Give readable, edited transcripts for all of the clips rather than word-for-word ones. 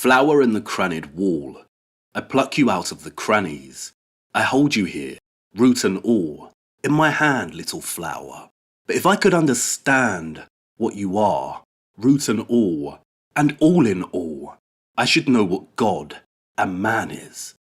flower in the crannied wall. I pluck you out of the crannies. I hold you here, root and all, in my hand, little flower. But if I could understand what you are, root and all in all, I should know what God and man is.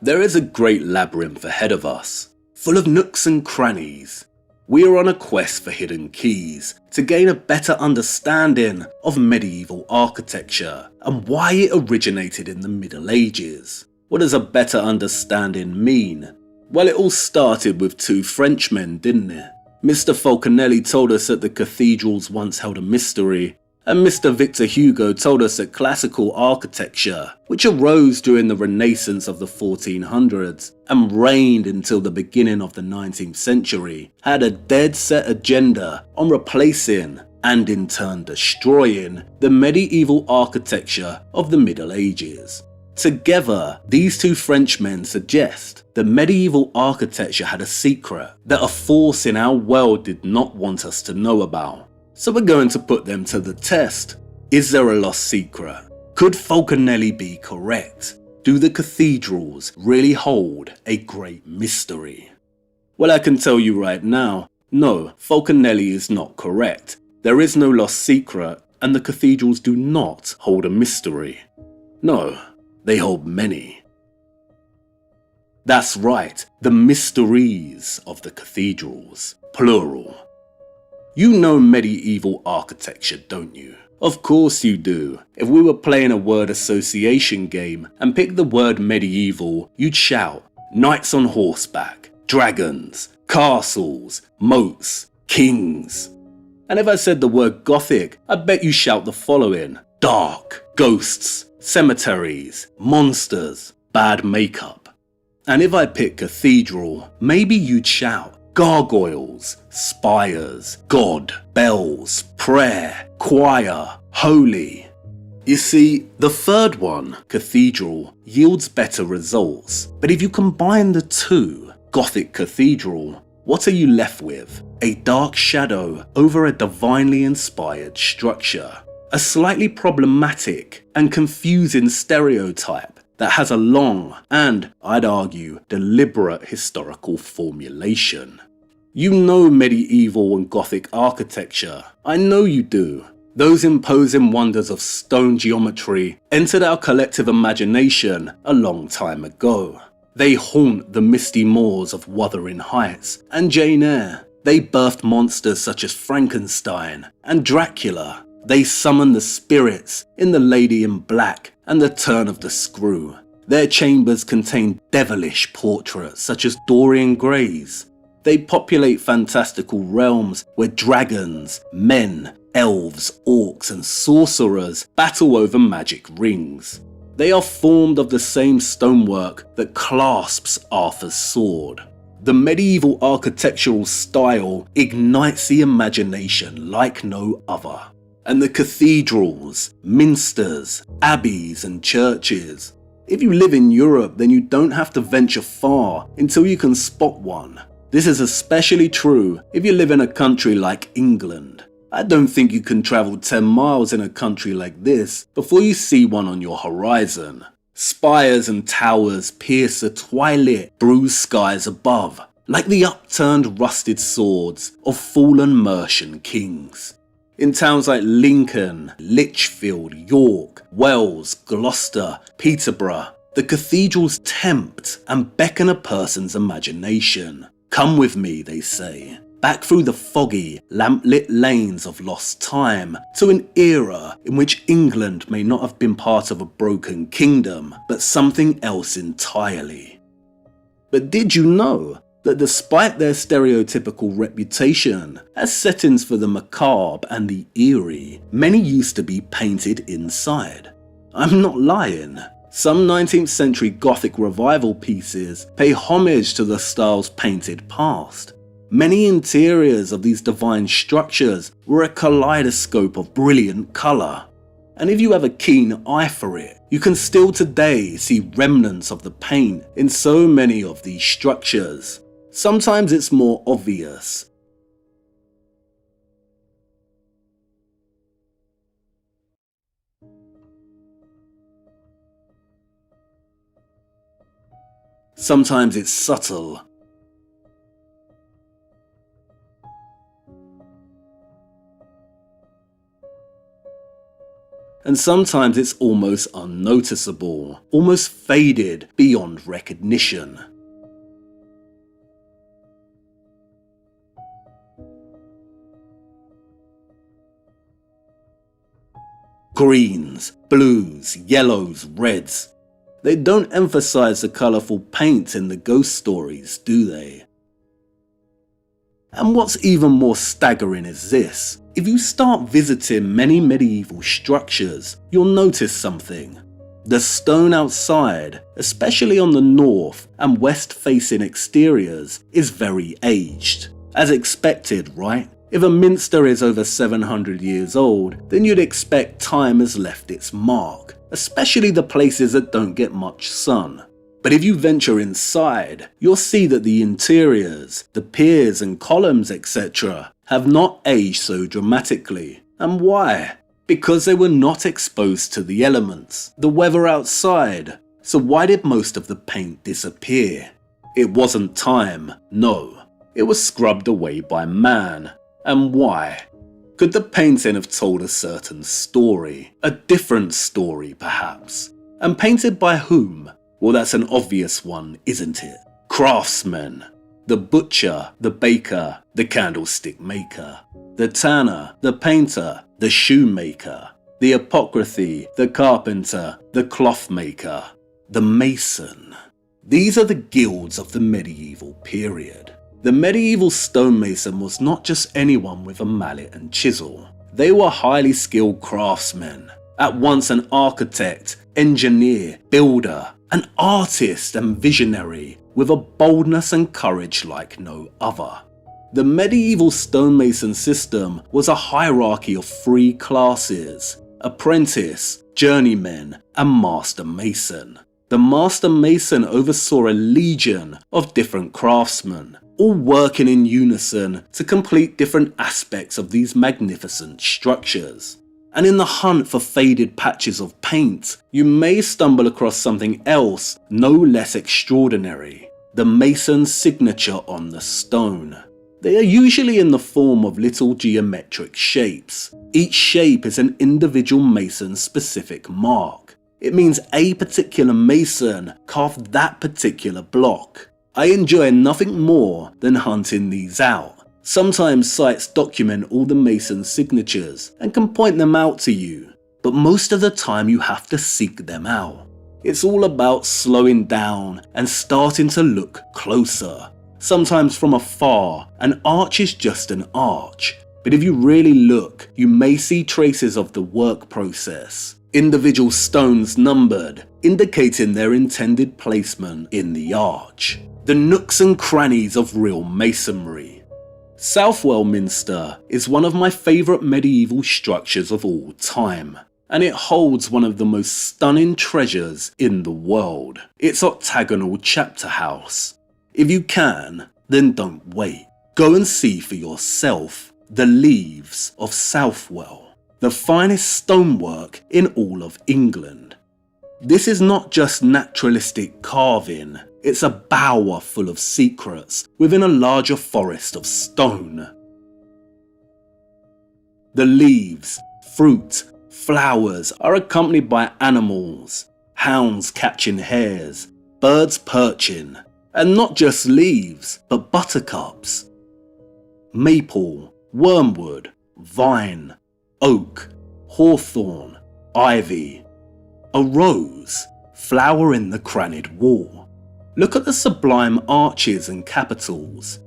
There is a great labyrinth ahead of us, full of nooks and crannies. We are on a quest for hidden keys to gain a better understanding of medieval architecture and why it originated in the Middle Ages. What does a better understanding mean? Well, it all started with two Frenchmen, didn't it? Mr. Falconelli told us that the cathedrals once held a mystery, and Mr. Victor Hugo told us that classical architecture, which arose during the Renaissance of the 1400s and reigned until the beginning of the 19th century, had a dead set agenda on replacing and in turn destroying the medieval architecture of the Middle Ages. Together, these two Frenchmen suggest that medieval architecture had a secret that a force in our world did not want us to know about. So we're going to put them to the test. Is there a lost secret? Could Falconelli be correct? Do the cathedrals really hold a great mystery? Well, I can tell you right now, no, Falconelli is not correct. There is no lost secret, and the cathedrals do not hold a mystery. No, they hold many. That's right, the mysteries of the cathedrals, plural. You know medieval architecture, don't you? Of course you do. If we were playing a word association game and picked the word medieval, you'd shout knights on horseback, dragons, castles, moats, kings. And if I said the word Gothic, I bet you shout the following: dark, ghosts, cemeteries, monsters, bad makeup. And if I pick cathedral, maybe you'd shout gargoyles, spires, God, bells, prayer, choir, holy. You see, the third one, cathedral, yields better results. But if you combine the two, Gothic cathedral, what are you left with? A dark shadow over a divinely inspired structure. A slightly problematic and confusing stereotype that has a long and, I'd argue, deliberate historical formulation. You know medieval and Gothic architecture. I know you do. Those imposing wonders of stone geometry entered our collective imagination a long time ago. They haunt the misty moors of Wuthering Heights and Jane Eyre. They birthed monsters such as Frankenstein and Dracula. They summon the spirits in The Lady in Black and The Turn of the Screw. Their chambers contain devilish portraits such as Dorian Gray's. They populate fantastical realms where dragons, men, elves, orcs and sorcerers battle over magic rings. They are formed of the same stonework that clasps Arthur's sword. The medieval architectural style ignites the imagination like no other. And the cathedrals, minsters, abbeys and churches. If you live in Europe, then you don't have to venture far until you can spot one. This is especially true if you live in a country like England. I don't think you can travel 10 miles in a country like this before you see one on your horizon. Spires and towers pierce the twilit, bruised skies above, like the upturned rusted swords of fallen Mercian kings. In towns like Lincoln, Lichfield, York, Wells, Gloucester, Peterborough, the cathedrals tempt and beckon a person's imagination. Come with me, they say, back through the foggy, lamp-lit lanes of lost time to an era in which England may not have been part of a broken kingdom, but something else entirely. But did you know that despite their stereotypical reputation as settings for the macabre and the eerie, many used to be painted inside? I'm not lying. Some 19th century Gothic revival pieces pay homage to the style's painted past. Many interiors of these divine structures were a kaleidoscope of brilliant colour. And if you have a keen eye for it, you can still today see remnants of the paint in so many of these structures. Sometimes it's more obvious. sometimes it's subtle. And sometimes it's almost unnoticeable, almost faded beyond recognition. Greens, blues, yellows, reds. They don't emphasize the colourful paint in the ghost stories, do they? And what's even more staggering is this. If you start visiting many medieval structures, you'll notice something. The stone outside, especially on the north and west facing exteriors, is very aged. As expected, right? If a minster is over 700 years old, then you'd expect time has left its mark, especially the places that don't get much sun. But if you venture inside, you'll see that the interiors, the piers and columns, etc., have not aged so dramatically. And why? Because they were not exposed to the elements, the weather outside. So why did most of the paint disappear? It wasn't time, no. It was scrubbed away by man. And why? Could the painting have told a certain story? A different story, perhaps? And painted by whom? Well, that's an obvious one, isn't it? Craftsmen. The butcher, the baker, the candlestick maker, the tanner, the painter, the shoemaker, the apothecary, the carpenter, the cloth maker, the mason. These are the guilds of the medieval period. The medieval stonemason was not just anyone with a mallet and chisel. They were highly skilled craftsmen, at once an architect, engineer, builder, an artist and visionary, with a boldness and courage like no other. The medieval stonemason system was a hierarchy of 3 classes: apprentice, journeyman, and master mason. The master mason oversaw a legion of different craftsmen, all working in unison to complete different aspects of these magnificent structures. And in the hunt for faded patches of paint, you may stumble across something else no less extraordinary: the mason's signature on the stone. They are usually in the form of little geometric shapes. Each shape is an individual mason's specific mark. It means a particular mason carved that particular block. I enjoy nothing more than hunting these out. Sometimes sites document all the mason's signatures and can point them out to you, but most of the time you have to seek them out. It's all about slowing down and starting to look closer. Sometimes from afar, an arch is just an arch, but if you really look, you may see traces of the work process. Individual stones numbered, indicating their intended placement in the arch. The nooks and crannies of real masonry. Southwell Minster is one of my favourite medieval structures of all time, and it holds one of the most stunning treasures in the world, its octagonal chapter house. If you can, then don't wait. Go and see for yourself the Leaves of Southwell, the finest stonework in all of England. This is not just naturalistic carving, it's a bower full of secrets within a larger forest of stone. The leaves, fruit, flowers are accompanied by animals, hounds catching hares, birds perching, and not just leaves, but buttercups, maple, wormwood, vine, oak, hawthorn, ivy, a rose, flower in the crannied wall. Look at the sublime arches and capitals.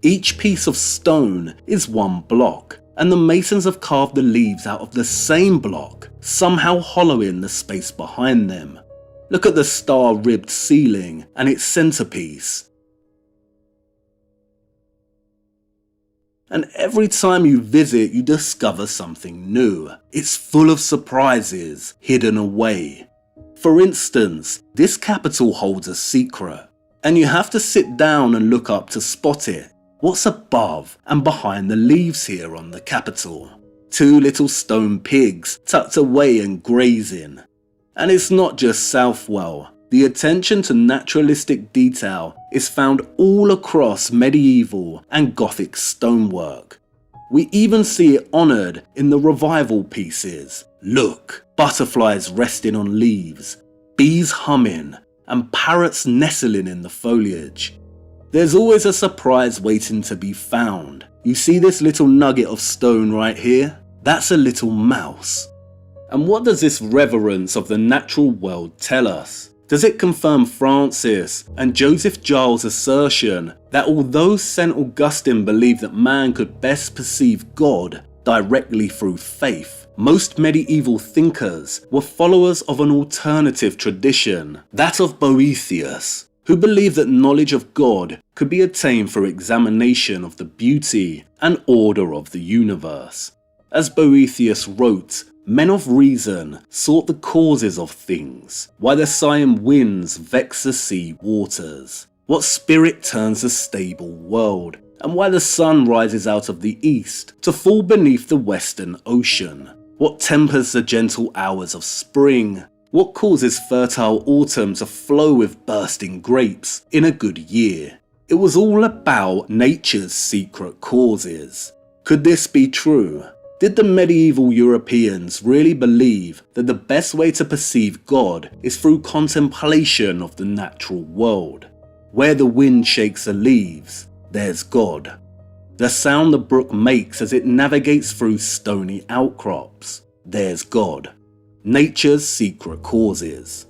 Each piece of stone is one block, and the masons have carved the leaves out of the same block, somehow hollowing the space behind them. Look at the star-ribbed ceiling and its centerpiece. And every time you visit, you discover something new. It's full of surprises hidden away. For instance, this capital holds a secret, and you have to sit down and look up to spot it. What's above and behind the leaves here on the capital? 2 little stone pigs tucked away and grazing. And it's not just Southwell. The attention to naturalistic detail is found all across medieval and Gothic stonework. We even see it honoured in the revival pieces. Look, butterflies resting on leaves, bees humming, and parrots nestling in the foliage. There's always a surprise waiting to be found. You see this little nugget of stone right here? That's a little mouse. And what does this reverence of the natural world tell us? Does it confirm Francis and Joseph Giles' assertion that although St. Augustine believed that man could best perceive God directly through faith, most medieval thinkers were followers of an alternative tradition, that of Boethius, who believed that knowledge of God could be attained through examination of the beauty and order of the universe. As Boethius wrote, men of reason sought the causes of things, why the sighing winds vex the sea waters, what spirit turns the stable world, and why the sun rises out of the east to fall beneath the western ocean, what tempers the gentle hours of spring, what causes fertile autumn to flow with bursting grapes in a good year. It was all about nature's secret causes. Could this be true? Did the medieval Europeans really believe that the best way to perceive God is through contemplation of the natural world? Where the wind shakes the leaves, there's God. The sound the brook makes as it navigates through stony outcrops, there's God. Nature's secret causes.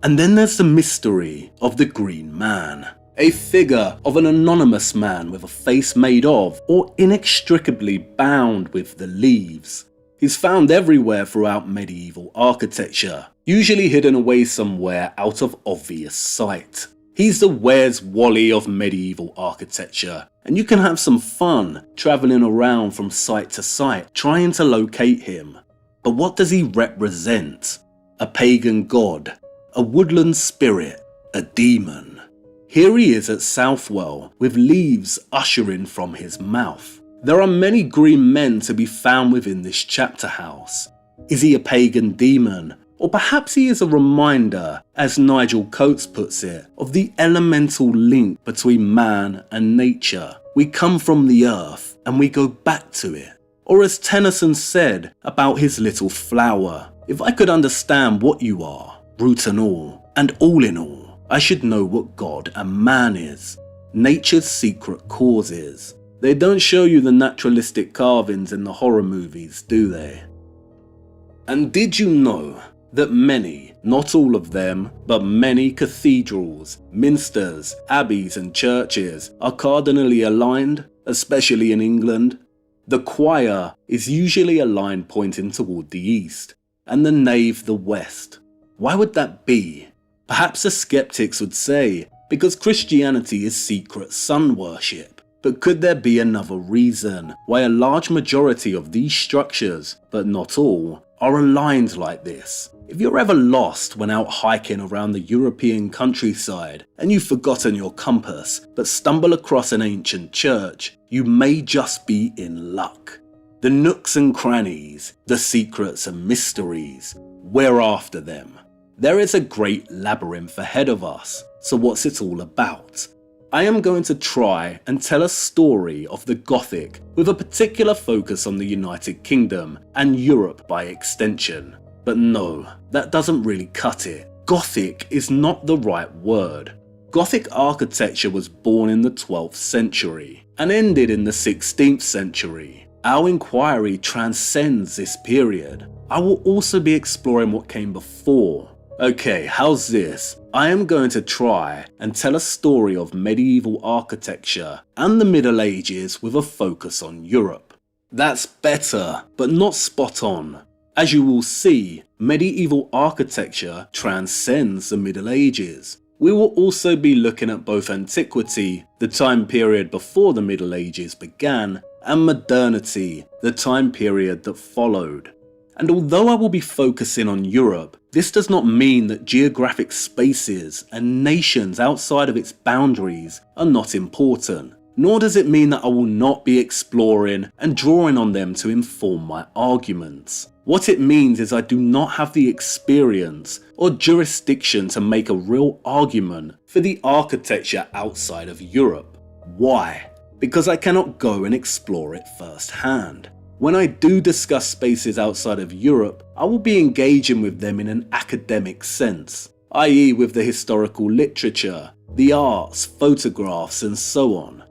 And then there's the mystery of the Green Man. A figure of an anonymous man with a face made of or inextricably bound with the leaves. He's found everywhere throughout medieval architecture, usually hidden away somewhere out of obvious sight. He's the Where's Wally of medieval architecture, and you can have some fun travelling around from site to site trying to locate him. But what does he represent? A pagan god, a woodland spirit, a demon. Here he is at Southwell, with leaves ushering from his mouth. There are many green men to be found within this chapter house. Is he a pagan demon? Or perhaps he is a reminder, as Nigel Coates puts it, of the elemental link between man and nature. We come from the earth and we go back to it. Or as Tennyson said about his little flower, if I could understand what you are, root and all in all, I should know what God and man is. Nature's secret causes. They don't show you the naturalistic carvings in the horror movies, do they? And did you know that many, not all of them, but many cathedrals, minsters, abbeys and churches are cardinally aligned, especially in England? The choir is usually a line pointing toward the east, and the nave the west. Why would that be? Perhaps the skeptics would say, because Christianity is secret sun worship. But could there be another reason why a large majority of these structures, but not all, are aligned like this? If you're ever lost when out hiking around the European countryside and you've forgotten your compass but stumble across an ancient church, you may just be in luck. The nooks and crannies, the secrets and mysteries, we're after them. There is a great labyrinth ahead of us, so what's it all about? I am going to try and tell a story of the Gothic with a particular focus on the United Kingdom and Europe by extension. But no, that doesn't really cut it. Gothic is not the right word. Gothic architecture was born in the 12th century and ended in the 16th century. Our inquiry transcends this period. I will also be exploring what came before. Okay, how's this? I am going to try and tell a story of medieval architecture and the Middle Ages with a focus on Europe. That's better, but not spot on. As you will see, medieval architecture transcends the Middle Ages. We will also be looking at both antiquity, the time period before the Middle Ages began, and modernity, the time period that followed. And although I will be focusing on Europe, this does not mean that geographic spaces and nations outside of its boundaries are not important. nor does it mean that I will not be exploring and drawing on them to inform my arguments. What it means is I do not have the experience or jurisdiction to make a real argument for the architecture outside of Europe. Why? Because I cannot go and explore it firsthand. When I do discuss spaces outside of Europe, I will be engaging with them in an academic sense, i.e. with the historical literature, the arts, photographs and so on.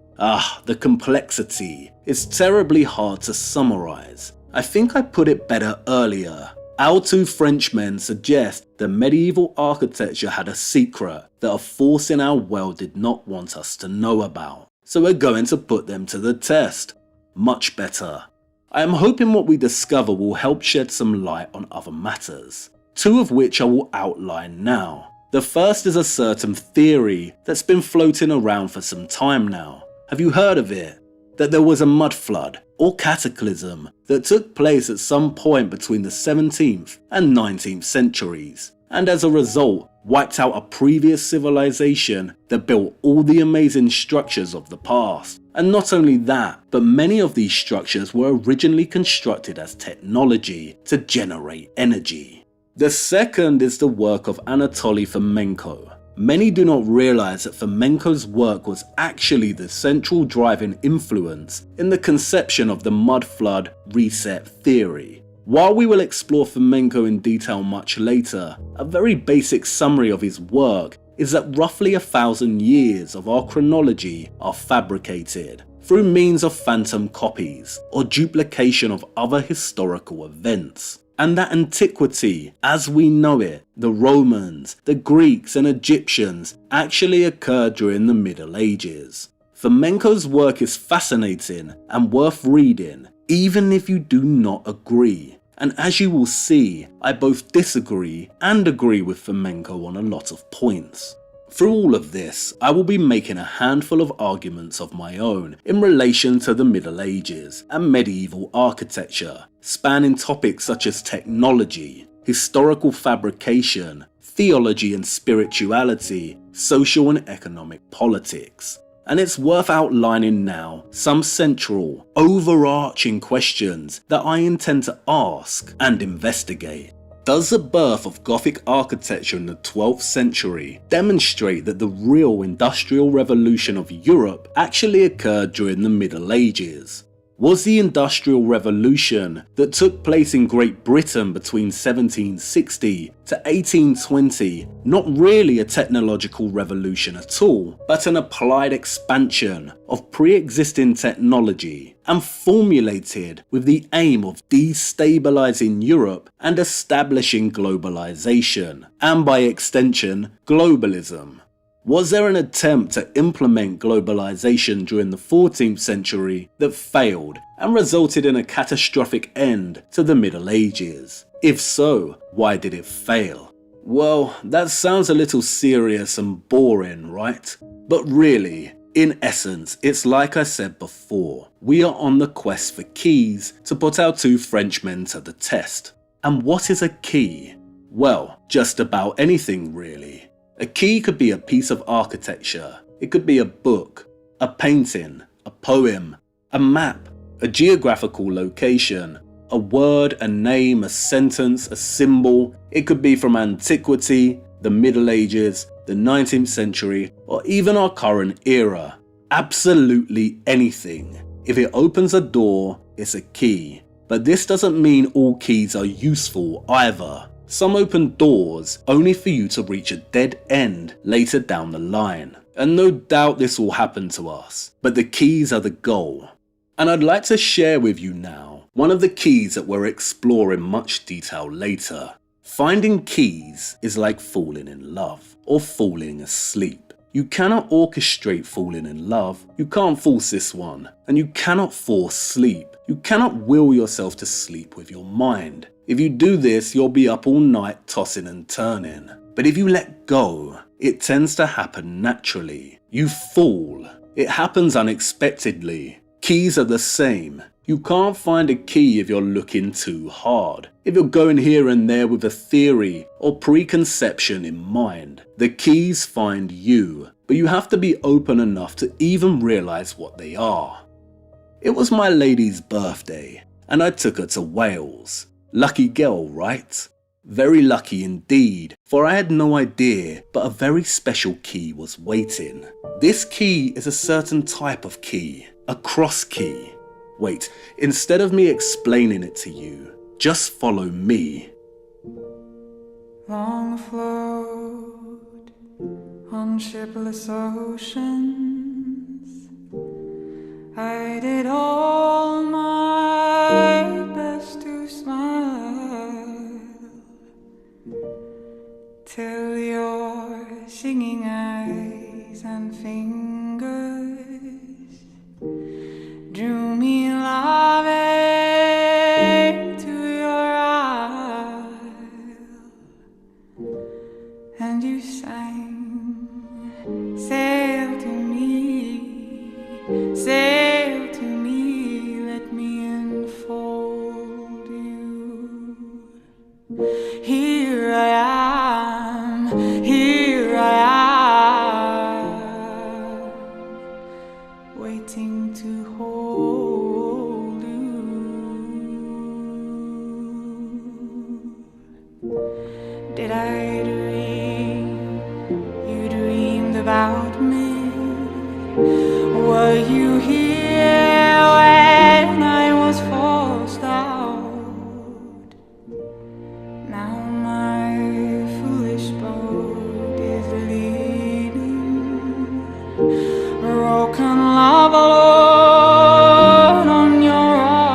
The complexity is terribly hard to summarize. I think I put it better earlier. Our two Frenchmen suggest that medieval architecture had a secret that a force in our world did not want us to know about. So we're going to put them to the test. Much better. I am hoping what we discover will help shed some light on other matters, two of which I will outline now. The first is a certain theory that's been floating around for some time now. Have you heard of it? That there was a mud flood or cataclysm that took place at some point between the 17th and 19th centuries, and as a result wiped out a previous civilization that built all the amazing structures of the past. And not only that, but many of these structures were originally constructed as technology to generate energy. The second is the work of Anatoly Fomenko. Many do not realize that Fomenko's work was actually the central driving influence in the conception of the mud flood reset theory. While we will explore Fomenko in detail much later, a very basic summary of his work is that roughly 1,000 years of our chronology are fabricated through means of phantom copies or duplication of other historical events. And that antiquity, as we know it, the Romans, the Greeks and Egyptians, actually occurred during the Middle Ages. Fomenko's work is fascinating and worth reading, even if you do not agree. And as you will see, I both disagree and agree with Fomenko on a lot of points. Through all of this, I will be making a handful of arguments of my own in relation to the Middle Ages and medieval architecture, spanning topics such as technology, historical fabrication, theology and spirituality, social and economic politics. And it's worth outlining now some central, overarching questions that I intend to ask and investigate. Does the birth of Gothic architecture in the 12th century demonstrate that the real industrial revolution of Europe actually occurred during the Middle Ages? Was the Industrial Revolution that took place in Great Britain between 1760 to 1820 not really a technological revolution at all, but an applied expansion of pre-existing technology and formulated with the aim of destabilizing Europe and establishing globalization, and by extension, globalism? Was there an attempt to implement globalization during the 14th century that failed and resulted in a catastrophic end to the Middle Ages? If so, why did it fail? Well, that sounds a little serious and boring, right? But really, in essence, it's like I said before, we are on the quest for keys to put our two Frenchmen to the test. And what is a key? Well, just about anything really. A key could be a piece of architecture, it could be a book, a painting, a poem, a map, a geographical location, a word, a name, a sentence, a symbol. It could be from antiquity, the Middle Ages, the 19th century, or even our current era. Absolutely anything. If it opens a door, it's a key. But this doesn't mean all keys are useful either. Some open doors only for you to reach a dead end later down the line. And no doubt this will happen to us, but the keys are the goal. And I'd like to share with you now one of the keys that we'll explore in much detail later. Finding keys is like falling in love or falling asleep. You cannot orchestrate falling in love, you can't force this one, and you cannot force sleep. You cannot will yourself to sleep with your mind. If you do this, you'll be up all night tossing and turning. But if you let go, it tends to happen naturally. You fall. It happens unexpectedly. Keys are the same. You can't find a key if you're looking too hard. If you're going here and there with a theory or preconception in mind, the keys find you. but you have to be open enough to even realise what they are. It was my lady's birthday, and I took her to Wales. Lucky girl, right? Very lucky indeed, for I had no idea, but a very special key was waiting. This key is a certain type of key, a cross key. Wait, instead of me explaining it to you, just follow me. Long afloat on shipless oceans, I did all my best to smile, till your singing eyes and fingers drew me loving to your isle, and you sang, sail to me, sail to me, let me enfold you. Here I am, waiting to hold you. Did I dream you dreamed about me? Were you here when I was forced out? Now my foolish boat is leaning, broken love alone on your rocks.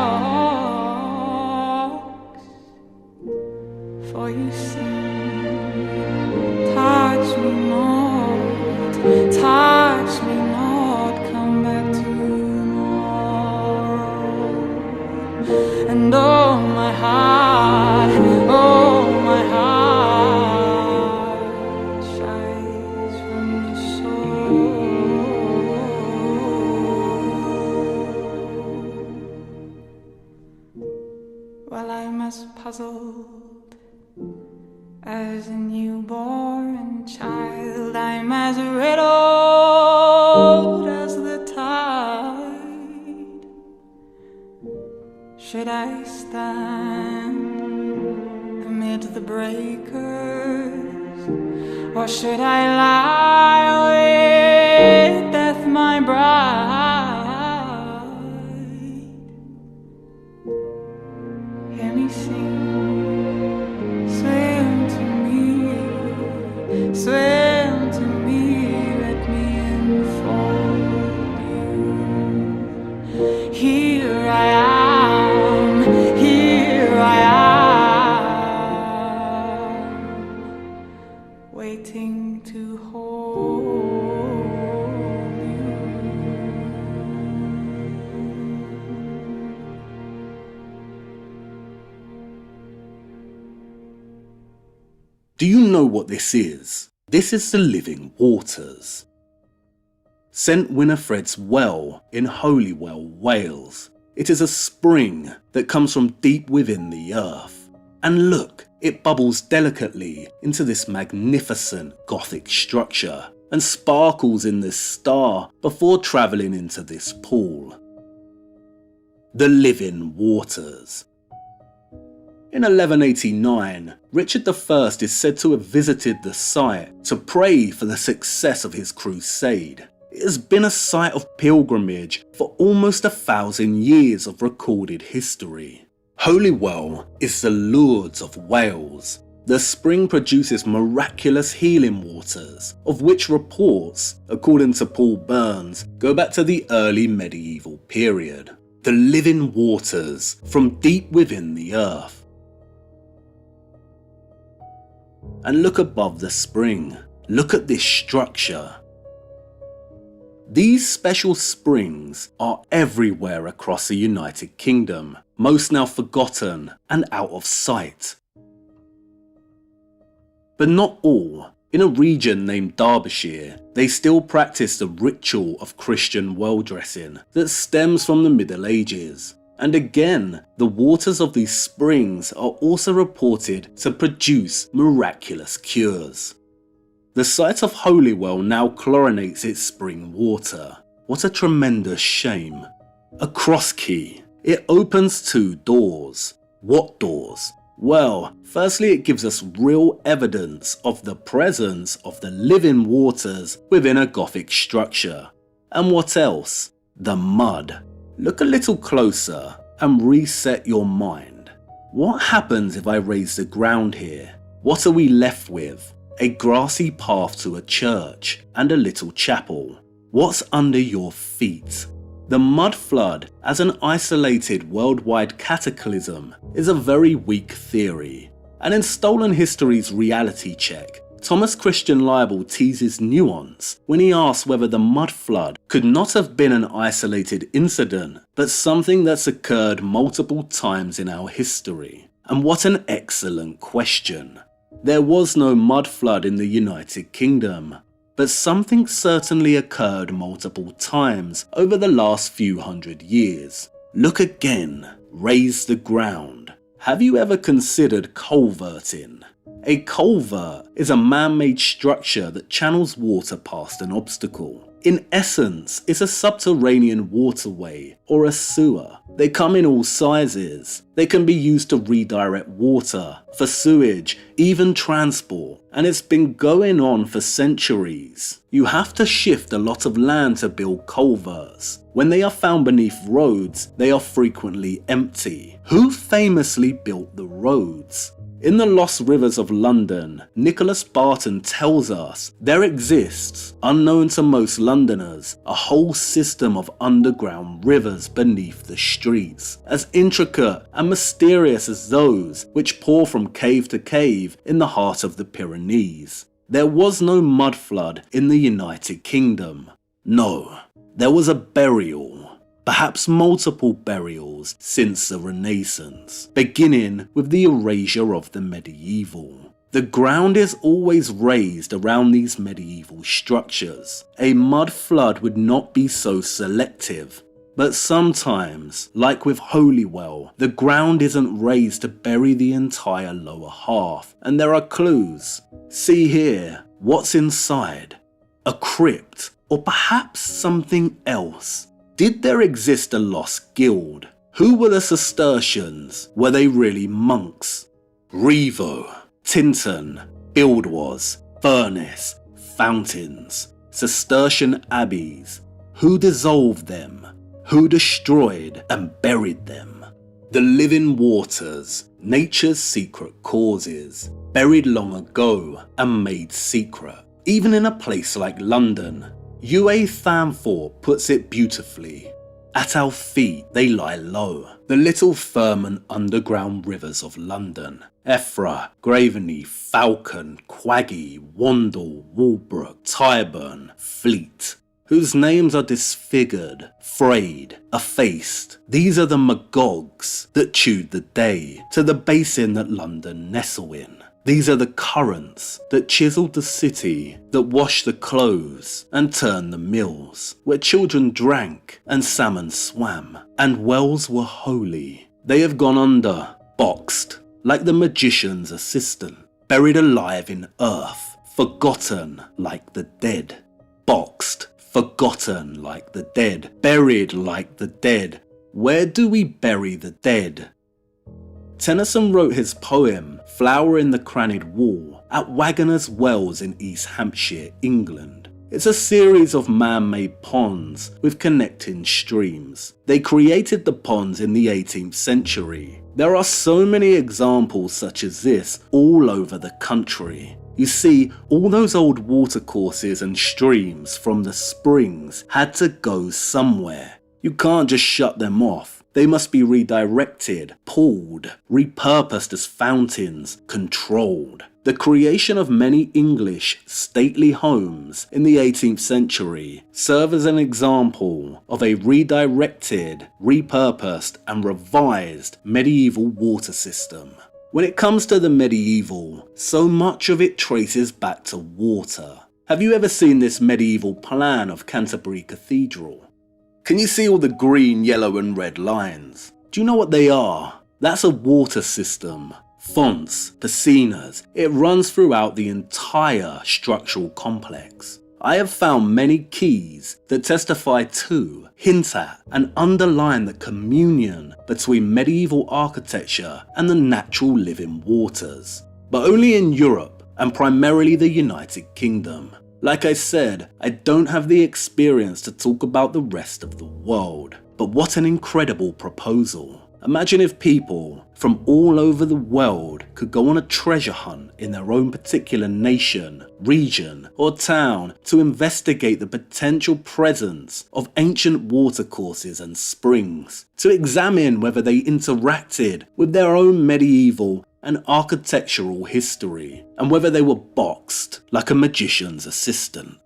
For you sing, touch me not, come back tomorrow. And oh my heart shies from the soul. Well, I'm as puzzled as a newborn child, I'm as riddled as the tide. Should I stand amid the breakers, or should I lie with death my bride? Hear me sing, swim to me, let me enfold you. Here I am, waiting to hold you. Do you know what this is? This is the living waters. St Winifred's Well in Holywell, Wales. It is a spring that comes from deep within the earth. And look, it bubbles delicately into this magnificent Gothic structure and sparkles in this star before travelling into this pool. The living waters. In 1189, Richard I is said to have visited the site to pray for the success of his crusade. It has been a site of pilgrimage for almost 1,000 years of recorded history. Holywell is the Lourdes of Wales. The spring produces miraculous healing waters, of which reports, according to Paul Burns, go back to the early medieval period. The living waters from deep within the earth. And look above the spring. Look at this structure. These special springs are everywhere across the United Kingdom, most now forgotten and out of sight. But not all. In a region named Derbyshire, they still practice the ritual of Christian well dressing that stems from the Middle Ages. And again, the waters of these springs are also reported to produce miraculous cures. The site of Holywell now chlorinates its spring water. What a tremendous shame. A cross key. It opens 2 doors. What doors? Well, firstly it gives us real evidence of the presence of the living waters within a Gothic structure. And what else? The mud. Look a little closer and reset your mind. What happens if I raise the ground here? What are we left with? A grassy path to a church and a little chapel. What's under your feet? The mud flood as an isolated worldwide cataclysm is a very weak theory, and in Stolen History's reality check, Thomas Christian Leibel teases nuance when he asks whether the mud flood could not have been an isolated incident, but something that's occurred multiple times in our history. And what an excellent question. There was no mud flood in the United Kingdom, but something certainly occurred multiple times over the last few hundred years. Look again, raise the ground. Have you ever considered culverting? A culvert is a man-made structure that channels water past an obstacle. In essence, it's a subterranean waterway or a sewer. They come in all sizes. They can be used to redirect water, for sewage, even transport, and it's been going on for centuries. You have to shift a lot of land to build culverts. When they are found beneath roads, they are frequently empty. Who famously built the roads? In The Lost Rivers of London, Nicholas Barton tells us there exists, unknown to most Londoners, a whole system of underground rivers beneath the streets, as intricate and mysterious as those which pour from cave to cave in the heart of the Pyrenees. There was no mud flood in the United Kingdom. No, there was a burial. Perhaps multiple burials since the Renaissance, beginning with the erasure of the medieval. The ground is always raised around these medieval structures. A mud flood would not be so selective, but sometimes, like with Holywell, the ground isn't raised to bury the entire lower half, and there are clues. See here, what's inside? A crypt, or perhaps something else. Did there exist a lost guild? Who were the Cistercians? Were they really monks? Revo, Tintern, Buildwas, Furnace, Fountains, Cistercian abbeys. Who dissolved them? Who destroyed and buried them? The living waters, nature's secret causes, buried long ago and made secret. Even in a place like London, UA Thamthorpe puts it beautifully. At our feet they lie low, the little firm and underground rivers of London. Effra, Graveney, Falcon, Quaggy, Wandle, Walbrook, Tyburn, Fleet, whose names are disfigured, frayed, effaced. These are the magogs that chewed the day to the basin that London nestle in. These are the currents that chiseled the city, that washed the clothes and turned the mills, where children drank and salmon swam, and wells were holy. They have gone under, boxed, like the magician's assistant, buried alive in earth, forgotten like the dead. Boxed, forgotten like the dead, buried like the dead. Where do we bury the dead? Tennyson wrote his poem, Flower in the Crannied Wall, at Wagoner's Wells in East Hampshire, England. It's a series of man-made ponds with connecting streams. They created the ponds in the 18th century. There are so many examples such as this all over the country. You see, all those old watercourses and streams from the springs had to go somewhere. You can't just shut them off. They must be redirected, pulled, repurposed as fountains, controlled. The creation of many English stately homes in the 18th century serve as an example of a redirected, repurposed and revised medieval water system. When it comes to the medieval, so much of it traces back to water. Have you ever seen this medieval plan of Canterbury Cathedral? Can you see all the green, yellow and red lines? Do you know what they are? That's a water system. fonts, piscinas, it runs throughout the entire structural complex. I have found many keys that testify to, hint at, and underline the communion between medieval architecture and the natural living waters, but only in Europe and primarily the United Kingdom. Like I said, I don't have the experience to talk about the rest of the world, but what an incredible proposal. Imagine if people from all over the world could go on a treasure hunt in their own particular nation, region, or town to investigate the potential presence of ancient watercourses and springs, to examine whether they interacted with their own medieval and architectural history, and whether they were boxed like a magician's assistant.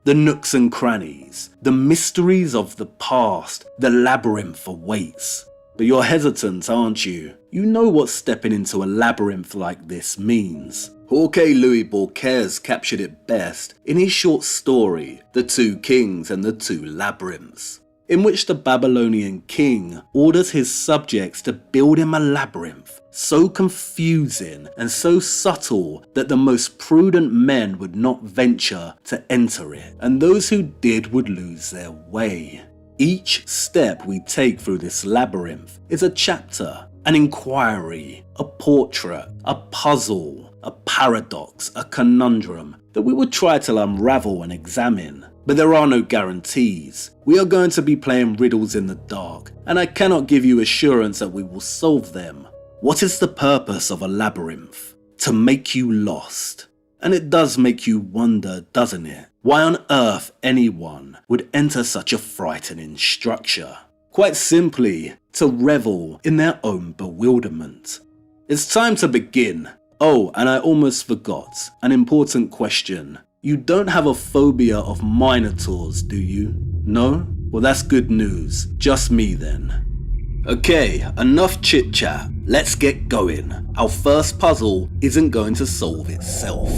The nooks and crannies, the mysteries of the past, the labyrinth awaits. But you're hesitant, aren't you? You know what stepping into a labyrinth like this means. Jorge Luis Borges captured it best in his short story, The Two Kings and the Two Labyrinths, in which the Babylonian king orders his subjects to build him a labyrinth so confusing and so subtle that the most prudent men would not venture to enter it, and those who did would lose their way. Each step we take through this labyrinth is a chapter, an inquiry, a portrait, a puzzle, a paradox, a conundrum that we will try to unravel and examine. But there are no guarantees. We are going to be playing riddles in the dark, and I cannot give you assurance that we will solve them. What is the purpose of a labyrinth? To make you lost. And it does make you wonder, doesn't it? Why on earth anyone would enter such a frightening structure? Quite simply, to revel in their own bewilderment. It's time to begin. Oh, and I almost forgot, an important question. You don't have a phobia of minotaurs, do you? No? Well, that's good news. Just me then. Okay, enough chit chat. Let's get going. Our first puzzle isn't going to solve itself.